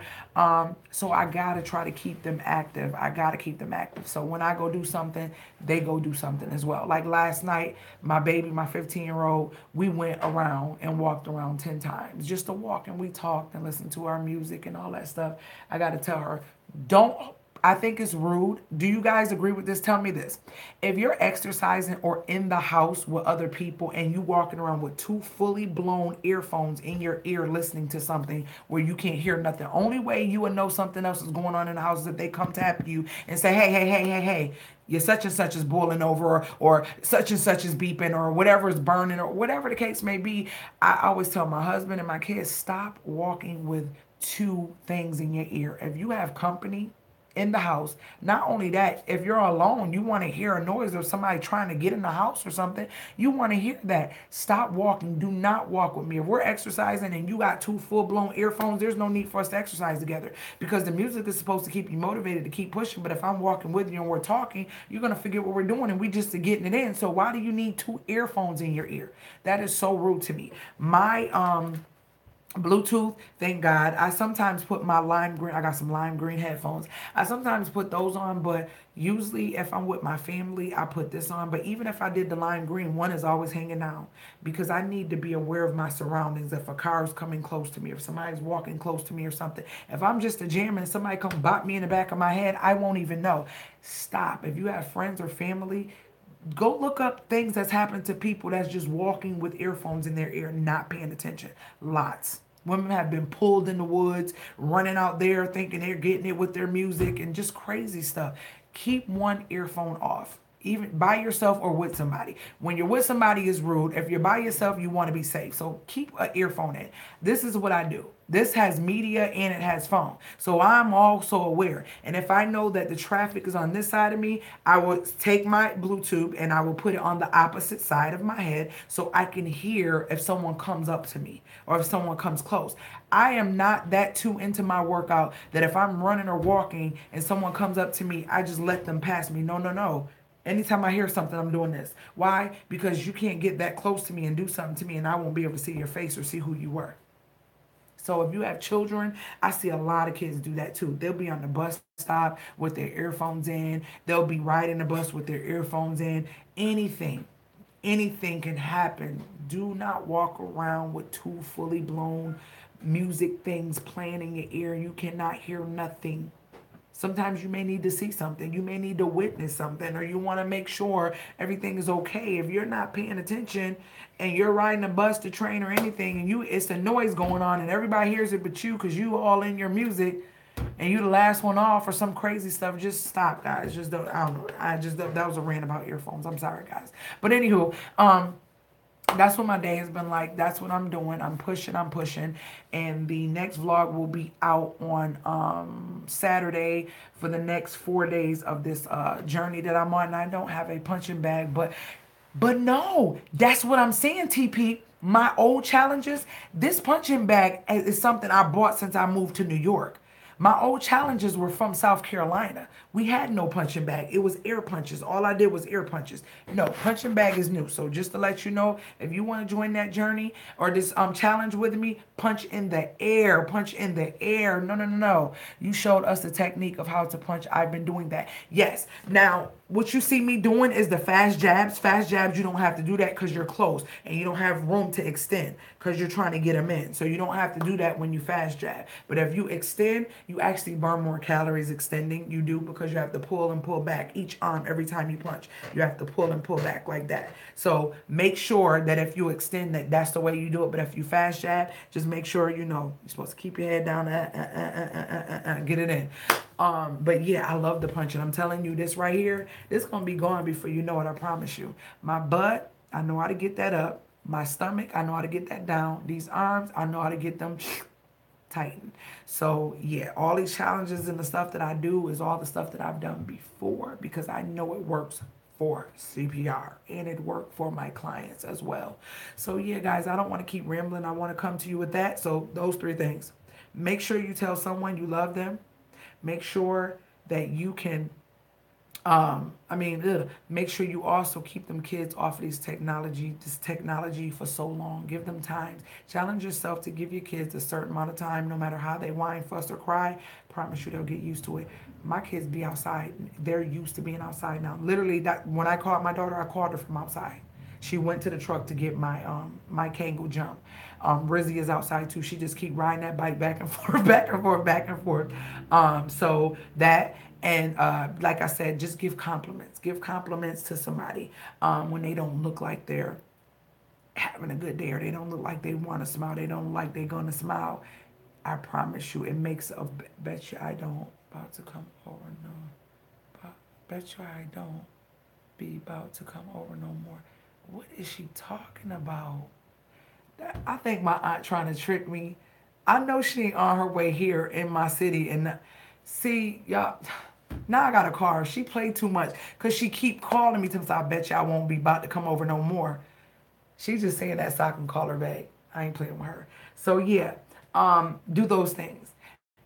So I gotta try to keep them active. I gotta keep them active. So when I go do something, they go do something as well. Like last night, my baby, my 15-year-old, we went around and walked around 10 times just to walk, and we talked and listened to our music and all that stuff. I got to tell her, don't, I think it's rude. Do you guys agree with this? Tell me this. If you're exercising or in the house with other people and you walking around with two fully blown earphones in your ear listening to something where you can't hear nothing, only way you would know something else is going on in the house is if they come tap you and say, hey, your such and such is boiling over, or such and such is beeping, or whatever is burning, or whatever the case may be. I always tell my husband and my kids, stop walking with two things in your ear. If you have company in the house, not only that, if you're alone, you want to hear a noise of somebody trying to get in the house or something, you want to hear that. Stop walking. Do not walk with me. If we're exercising and you got two full-blown earphones, there's no need for us to exercise together because the music is supposed to keep you motivated to keep pushing. But if I'm walking with you and we're talking, you're going to forget what we're doing and we just are getting it in. So why do you need two earphones in your ear? That is so rude to me. Bluetooth, thank God. I sometimes put my lime green, I got some lime green headphones. I sometimes put those on, but usually if I'm with my family, I put this on. But even if I did the lime green, one is always hanging down because I need to be aware of my surroundings. If a car is coming close to me, if somebody's walking close to me or something. If I'm just a jammer and somebody come bop me in the back of my head, I won't even know. Stop. If you have friends or family, go look up things that's happened to people that's just walking with earphones in their ear, not paying attention. Lots. Women have been pulled in the woods, running out there thinking they're getting it with their music and just crazy stuff. Keep one earphone off, even by yourself or with somebody. When you're with somebody, is rude. If you're by yourself, you want to be safe. So keep an earphone in. This is what I do. This has media and it has phone. So I'm also aware. And if I know that the traffic is on this side of me, I will take my Bluetooth and I will put it on the opposite side of my head so I can hear if someone comes up to me or if someone comes close. I am not that too into my workout that if I'm running or walking and someone comes up to me, I just let them pass me. No, no, no. Anytime I hear something, I'm doing this. Why? Because you can't get that close to me and do something to me, and I won't be able to see your face or see who you were. So if you have children, I see a lot of kids do that too. They'll be on the bus stop with their earphones in. They'll be riding the bus with their earphones in. Anything, anything can happen. Do not walk around with two fully blown music things playing in your ear. You cannot hear nothing. Sometimes you may need to see something. You may need to witness something, or you want to make sure everything is okay. If you're not paying attention and you're riding a bus, the train, or anything, and it's the noise going on, and everybody hears it but you, because you all in your music, and you the last one off or some crazy stuff. Just stop, guys. Just don't. I don't know. I just that was a rant about earphones. I'm sorry, guys. But anywho, that's what my day has been like. That's what I'm doing. I'm pushing, and the next vlog will be out on Saturday for the next 4 days of this journey that I'm on. And I don't have a punching bag, but no, that's what I'm saying, TP. My old challenges, this punching bag is something I bought since I moved to New York. My old challenges were from South Carolina. We had no punching bag. It was air punches. All I did was air punches. No, punching bag is new. So just to let you know, if you want to join that journey or this challenge with me, punch in the air. Punch in the air. No, no, no, no. You showed us the technique of how to punch. I've been doing that. Yes. Now, what you see me doing is the fast jabs. Fast jabs, you don't have to do that because you're close and you don't have room to extend because you're trying to get them in. So you don't have to do that when you fast jab. But if you extend, you actually burn more calories extending. You do because you have to pull and pull back each arm every time you punch. You have to pull and pull back like that. So make sure that if you extend that, that's the way you do it. But if you fast jab, just make sure you know you're supposed to keep your head down, get it in. But yeah, I love the punching. I'm telling you this right here, this gonna be gone before you know it, I promise you. My butt, I know how to get that up. My stomach, I know how to get that down. These arms, I know how to get them tightened. So yeah, all these challenges and the stuff that I do is all the stuff that I've done before because I know it works for CPR and it worked for my clients as well. So yeah, guys, I don't want to keep rambling. I want to come to you with that. So those three things. Make sure you tell someone you love them. Make sure that you can, make sure you also keep them kids off of this technology for so long. Give them time. Challenge yourself to give your kids a certain amount of time, no matter how they whine, fuss, or cry. Promise you they'll get used to it. My kids be outside. They're used to being outside now. Literally, that when I called my daughter, I called her from outside. She went to the truck to get my Kangoo jump. Rizzy is outside too. She just keep riding that bike back and forth, back and forth, back and forth. So that and like I said, just give compliments. Give compliments to somebody when they don't look like they're having a good day or they don't look like they want to smile. They don't look like they're gonna smile. I promise you, it makes a bet you I don't about to come over no. Bet you I don't be about to come over no more. What is she talking about? I think my aunt trying to trick me. I know she ain't on her way here in my city. And see, y'all, now I got a call her. She played too much because she keep calling me to say, I bet you I won't be about to come over no more. She's just saying that so I can call her back. I ain't playing with her. So yeah, do those things.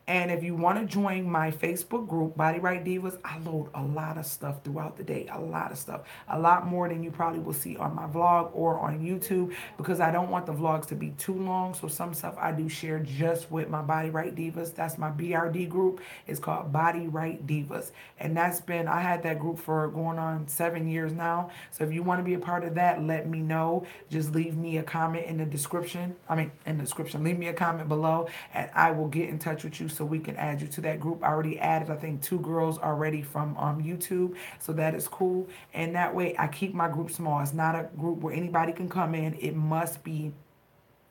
And if you want to join my Facebook group, Body Right Divas, I load a lot of stuff throughout the day. A lot of stuff. A lot more than you probably will see on my vlog or on YouTube, because I don't want the vlogs to be too long. So some stuff I do share just with my Body Right Divas. That's my BRD group. It's called Body Right Divas. And that's been, I had that group for going on 7 years now. So if you want to be a part of that, let me know. Just leave me a comment in the description. Leave me a comment below and I will get in touch with you so we can add you to that group. I already added, I think, 2 girls already from YouTube. So that is cool. And that way I keep my group small. It's not a group where anybody can come in. It must be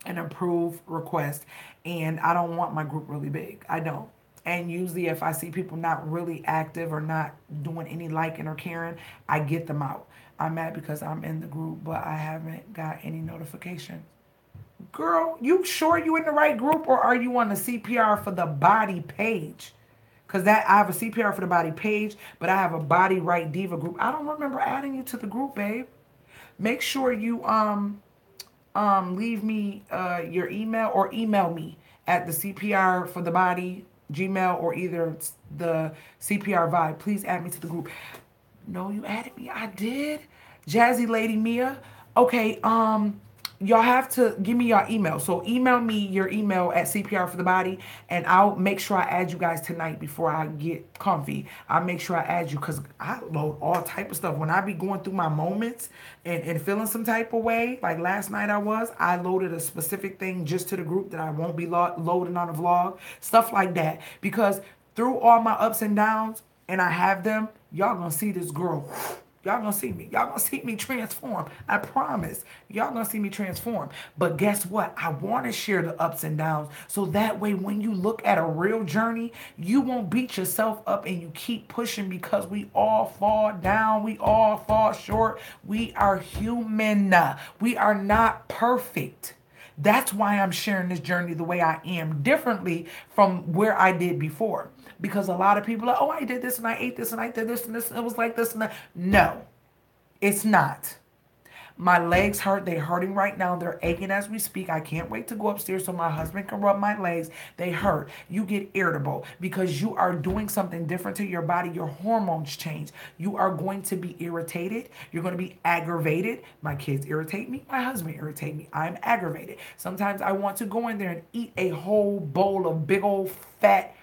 an approved request. And I don't want my group really big. I don't. And usually if I see people not really active or not doing any liking or caring, I get them out. I'm mad because I'm in the group, but I haven't got any notifications. Girl, you sure you in the right group, or are you on the CPR for the body page? Because that I have a CPR for the body page, but I have a Body Right Diva group. I don't remember adding you to the group, babe. Make sure you leave me your email, or email me at the CPR for the body Gmail, or either the CPR vibe. Please add me to the group. No, you added me. I did. Jazzy Lady Mia. Okay, y'all have to give me your email. So email me your email at CPR for the body, and I'll make sure I add you guys tonight before I get comfy. I'll make sure I add you, because I load all type of stuff. When I be going through my moments and feeling some type of way, like last night I loaded a specific thing just to the group that I won't be loading on a vlog. Stuff like that. Because through all my ups and downs, and I have them, y'all gonna see this girl. Y'all gonna see me. Y'all gonna see me transform. I promise. Y'all gonna see me transform. But guess what? I want to share the ups and downs, so that way when you look at a real journey, you won't beat yourself up and you keep pushing, because we all fall down. We all fall short. We are human. We are not perfect. That's why I'm sharing this journey the way I am, differently from where I did before. Because a lot of people are like, oh, I did this and I ate this and I did this and this and it was like this and that. No, it's not. My legs hurt. They're hurting right now. They're aching as we speak. I can't wait to go upstairs so my husband can rub my legs. They hurt. You get irritable because you are doing something different to your body. Your hormones change. You are going to be irritated. You're going to be aggravated. My kids irritate me. My husband irritates me. I'm aggravated. Sometimes I want to go in there and eat a whole bowl of big old fat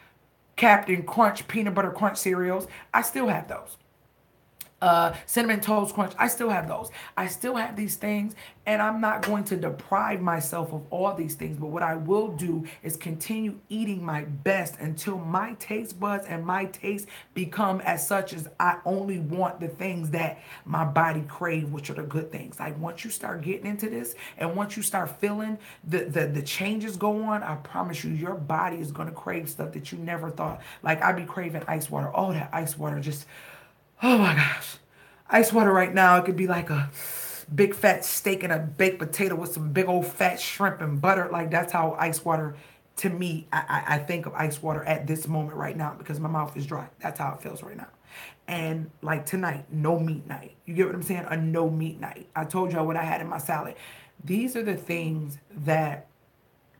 Captain Crunch peanut butter crunch cereals. I still have those. Cinnamon Toast Crunch. I still have those. I still have these things, and I'm not going to deprive myself of all these things. But what I will do is continue eating my best until my taste buds and my taste become as such as I only want the things that my body crave, which are the good things. Like once you start getting into this, and once you start feeling the changes go on, I promise you, your body is going to crave stuff that you never thought. Like I be craving ice water. Oh, that ice water just... Oh my gosh. Ice water right now, it could be like a big fat steak and a baked potato with some big old fat shrimp and butter. Like that's how ice water, to me, I think of ice water at this moment right now, because my mouth is dry. That's how it feels right now. And like tonight, no meat night. You get what I'm saying? A no meat night. I told y'all what I had in my salad. These are the things that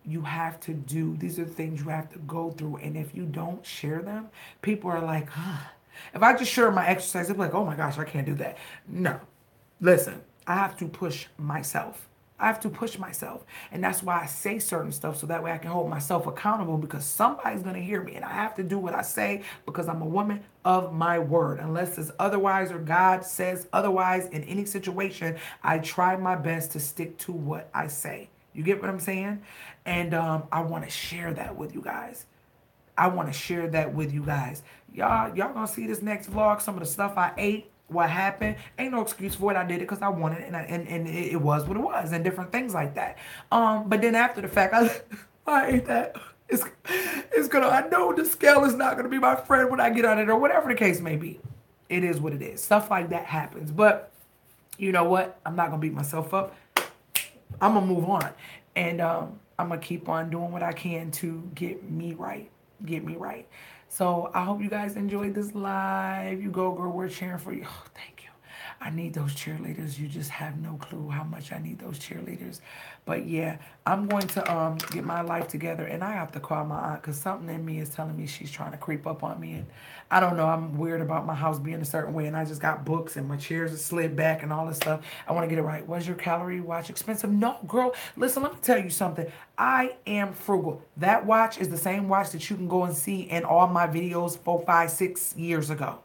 you have to do. These are the things you have to go through. And if you don't share them, people are like, huh. If I just share my exercise, they'll be like, oh my gosh, I can't do that. No. Listen, I have to push myself. I have to push myself. And that's why I say certain stuff, so that way I can hold myself accountable, because somebody's going to hear me. And I have to do what I say, because I'm a woman of my word. Unless it's otherwise or God says otherwise in any situation, I try my best to stick to what I say. You get what I'm saying? And I want to share that with you guys. I want to share that with you guys. Y'all gonna see this next vlog, some of the stuff I ate, what happened. Ain't no excuse for it. I did it because I wanted it, and it was what it was, and different things like that. But then after the fact, I ate that. It's gonna, I know the scale is not gonna be my friend when I get on it, or whatever the case may be. It is what it is. Stuff like that happens. But you know what? I'm not gonna beat myself up. I'm gonna move on. And I'm gonna keep on doing what I can to get me right. So I hope you guys enjoyed this live. You go, girl. We're cheering for you. Oh, thank you. I need those cheerleaders. You just have no clue how much I need those cheerleaders. But yeah, I'm going to get my life together, and I have to call my aunt because something in me is telling me she's trying to creep up on me. And I don't know. I'm weird about my house being a certain way, and I just got books and my chairs are slid back and all this stuff. I want to get it right. Was your calorie watch expensive? No, girl. Listen, let me tell you something. I am frugal. That watch is the same watch that you can go and see in all my videos 4, 5, 6 years ago.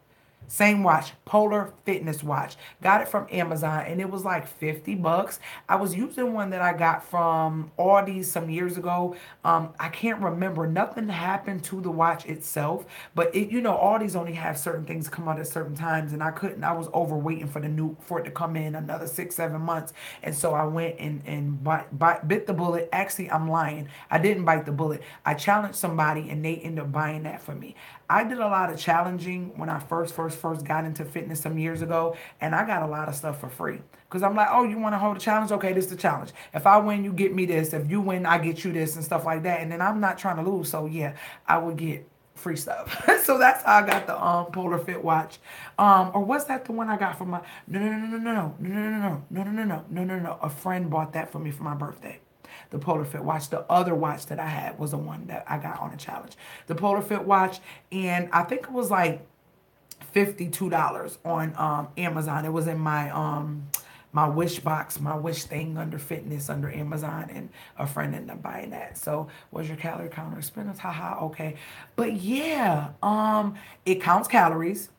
Same watch, Polar Fitness watch. Got it from Amazon and it was like 50 bucks. I was using one that I got from Aldi some years ago. I can't remember. Nothing happened to the watch itself, but Aldi's only have certain things come out at certain times, and I was over waiting for for it to come in another 6, 7 months. And so I went and bit the bullet. Actually, I'm lying. I didn't bite the bullet. I challenged somebody and they ended up buying that for me. I did a lot of challenging when I first got into fitness some years ago, and I got a lot of stuff for free. Because I'm like, oh, you want to hold a challenge? Okay, this is the challenge. If I win, you get me this. If you win, I get you this and stuff like that. And then I'm not trying to lose. So yeah, I would get free stuff. So that's how I got the Polar Fit watch. Or was that the one I got from my no. A friend bought that for me for my birthday. The Polar Fit watch. The other watch that I had was the one that I got on a challenge. The Polar Fit watch, and I think it was like $52 on Amazon. It was in my wish box, my wish thing under fitness under Amazon, and a friend ended up buying that. So was your calorie counter expensive? Haha, okay. But yeah, it counts calories,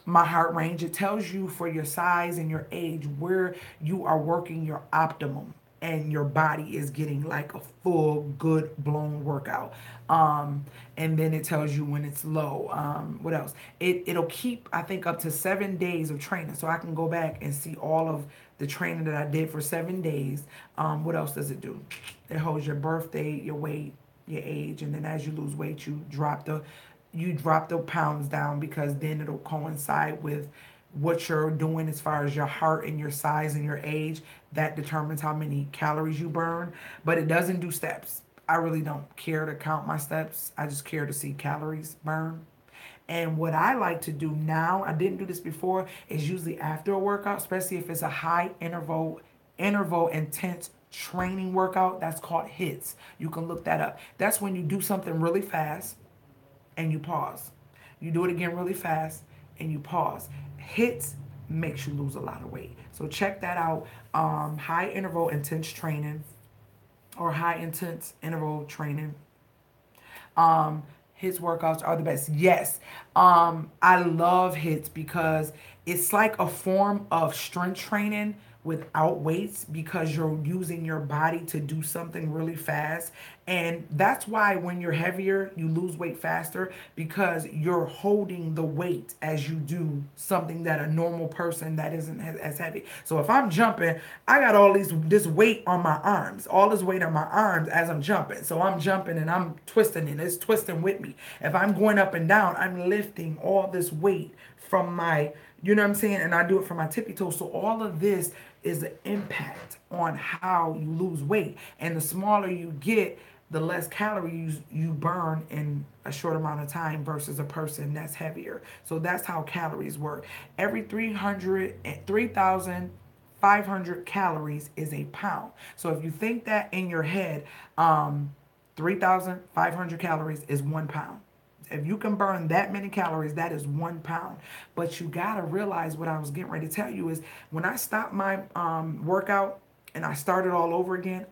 my heart range. It tells you for your size and your age where you are working your optimum and your body is getting like a full good blown workout. And then it tells you when it's low. What else? It'll keep, I think, up to 7 days of training, so I can go back and see all of the training that I did for 7 days. What else does it do? It holds your birthday, your weight, your age, and then as you lose weight, you drop the pounds down, because then it'll coincide with what you're doing as far as your heart and your size and your age. That determines how many calories you burn. But it doesn't do steps. I really don't care to count my steps. I just care to see calories burn. And what I like to do now, I didn't do this before, is usually after a workout, especially if it's a high interval intense training workout. That's called hits. You can look that up. That's when you do something really fast and you pause. You do it again really fast and you pause. Hits makes you lose a lot of weight. So check that out. High interval intense training, or high intense interval training. His workouts are the best. Yes. I love hits because it's like a form of strength training without weights, because you're using your body to do something really fast. And that's why when you're heavier, you lose weight faster, because you're holding the weight as you do something that a normal person that isn't as heavy. So if I'm jumping, I got this weight on my arms, all this weight on my arms as I'm jumping. So I'm jumping and I'm twisting, and it's twisting with me. If I'm going up and down, I'm lifting all this weight from my, you know what I'm saying? And I do it from my tippy toes. So all of this is the impact on how you lose weight. And the smaller you get, the less calories you burn in a short amount of time versus a person that's heavier. So that's how calories work. Every 3,500 calories is a pound. So if you think that in your head, 3,500 calories is 1 pound. If you can burn that many calories, that is 1 pound. But you got to realize, what I was getting ready to tell you is, when I stopped my workout and I started all over again,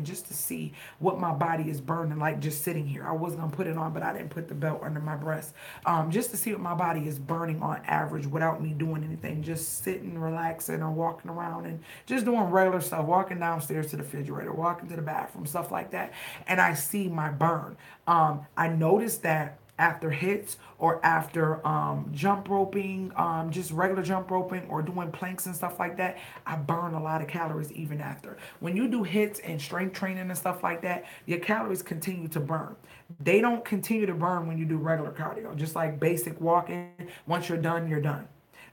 just to see what my body is burning, like just sitting here. I was going to put it on, but I didn't put the belt under my breast. Just to see what my body is burning on average without me doing anything, just sitting, relaxing, or walking around and just doing regular stuff, walking downstairs to the refrigerator, walking to the bathroom, stuff like that. And I see my burn. I noticed that after hits, or after jump roping, just regular jump roping, or doing planks and stuff like that, I burn a lot of calories even after. When you do hits and strength training and stuff like that, your calories continue to burn. They don't continue to burn when you do regular cardio. Just like basic walking, once you're done, you're done.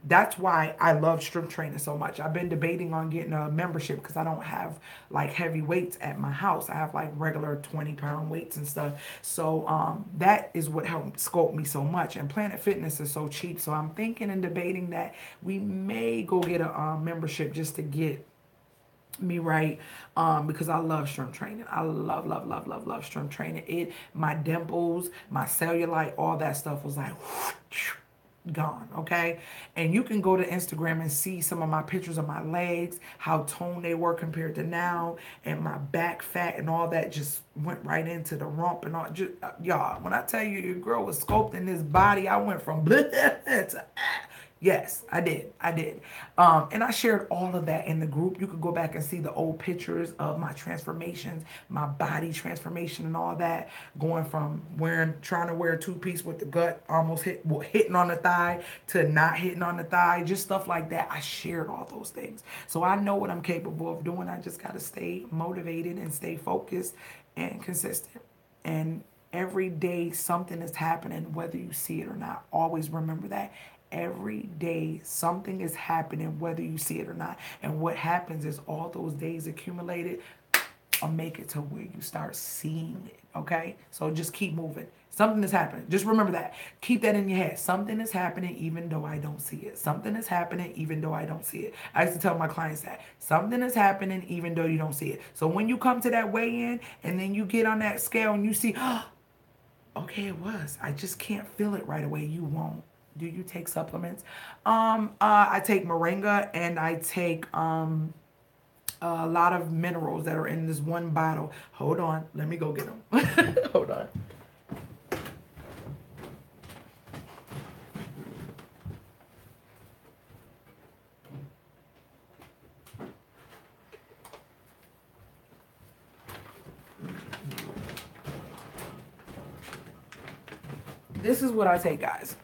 That's why I love strength training so much. I've been debating on getting a membership because I don't have like heavy weights at my house. I have like regular 20-pound weights and stuff. So that is what helped sculpt me so much. And Planet Fitness is so cheap. So I'm thinking and debating that we may go get a membership just to get me right, because I love strength training. I love strength training. It, my dimples, my cellulite, all that stuff was like gone. Okay, and you can go to Instagram and see some of my pictures of my legs, how toned they were compared to now, and my back fat and all that just went right into the rump and all. Just, y'all, when I tell you your girl was sculpting this body, I went from blah to yes, I did. I did. And I shared all of that in the group. You could go back and see the old pictures of my transformations, my body transformation and all that, going from trying to wear a two-piece with the gut almost hitting on the thigh to not hitting on the thigh, just stuff like that. I shared all those things. So I know what I'm capable of doing. I just got to stay motivated and stay focused and consistent. And every day something is happening, whether you see it or not. Always remember that. Every day something is happening, whether you see it or not. And what happens is all those days accumulated will make it to where you start seeing it. Okay? So just keep moving. Something is happening. Just remember that. Keep that in your head. Something is happening even though I don't see it. Something is happening even though I don't see it. I used to tell my clients that. Something is happening even though you don't see it. So when you come to that weigh-in and then you get on that scale and you see, oh, okay, it was. I just can't feel it right away. You won't. Do you take supplements? I take moringa and I take a lot of minerals that are in this one bottle. Hold on, let me go get them. Hold on. This is what I take, guys.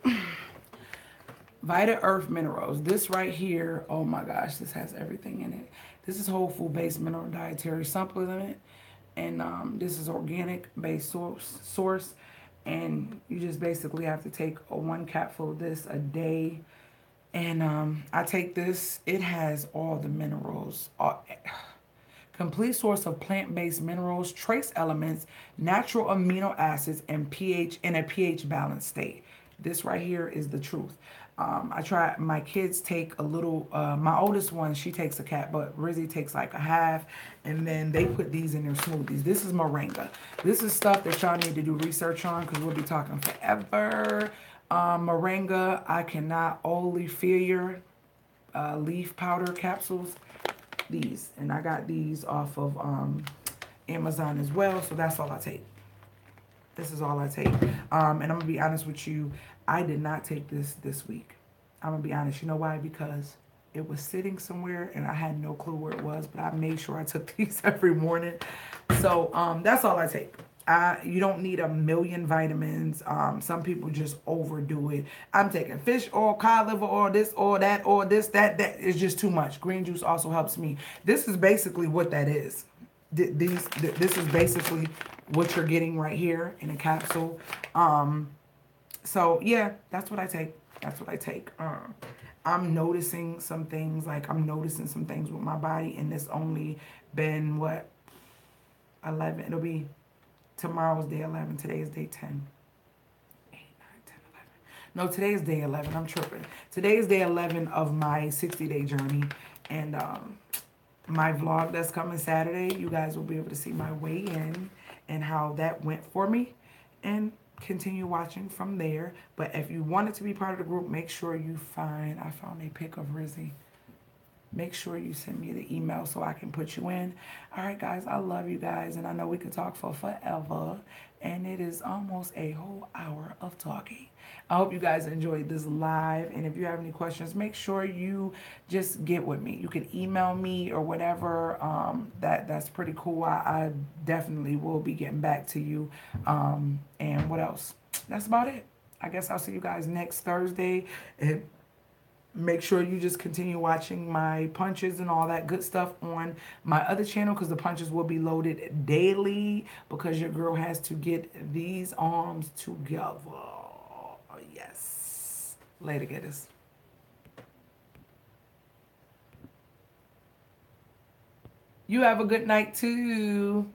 Vita Earth Minerals. This right here, oh my gosh, this has everything in it. This is whole food based mineral dietary supplement. And this is organic based source. And you just basically have to take a 1 capsule of this a day. And I take this. It has all the minerals. Complete source of plant-based minerals, trace elements, natural amino acids, and pH in a pH balanced state. This right here is the truth. I try. My kids take a little. My oldest one, she takes a cap, but Rizzy takes like a half, and then they put these in their smoothies. This is moringa. This is stuff that y'all need to do research on because we'll be talking forever. Moringa, I cannot oleifera leaf powder capsules. These, and I got these off of Amazon as well, so that's all I take. This is all I take. And I'm gonna be honest with you, I did not take this week. I'm gonna be honest. You know why? Because it was sitting somewhere and I had no clue where it was, but I made sure I took these every morning. So that's all I take. You don't need a million vitamins. Some people just overdo it. I'm taking fish oil, cod liver oil, this oil, that oil, this, that is just too much. Green juice also helps me. This is basically what that is. This is basically what you're getting right here in a capsule. So yeah, that's what I take. That's what I take. I'm noticing some things, with my body, and it's only been what, 11. It'll be tomorrow's day 11. Today is day 10. 8, 9, 10, 11. No, today is day 11. I'm tripping. Today is day 11 of my 60-day journey. And my vlog that's coming Saturday, you guys will be able to see my weigh-in and how that went for me. And continue watching from there. But if you wanted to be part of the group, make sure you I found a pic of Rizzy. Make sure you send me the email so I can put you in. All right, guys, I love you guys, and I know we could talk for forever, and it is almost a whole hour of talking. I hope you guys enjoyed this live, and if you have any questions, make sure you just get with me. You can email me or whatever. That's pretty cool. I definitely will be getting back to you. And what else? That's about it. I guess I'll see you guys next Thursday. And make sure you just continue watching my punches and all that good stuff on my other channel, because the punches will be loaded daily, because your girl has to get these arms together. Yes. Later, getters. You have a good night too.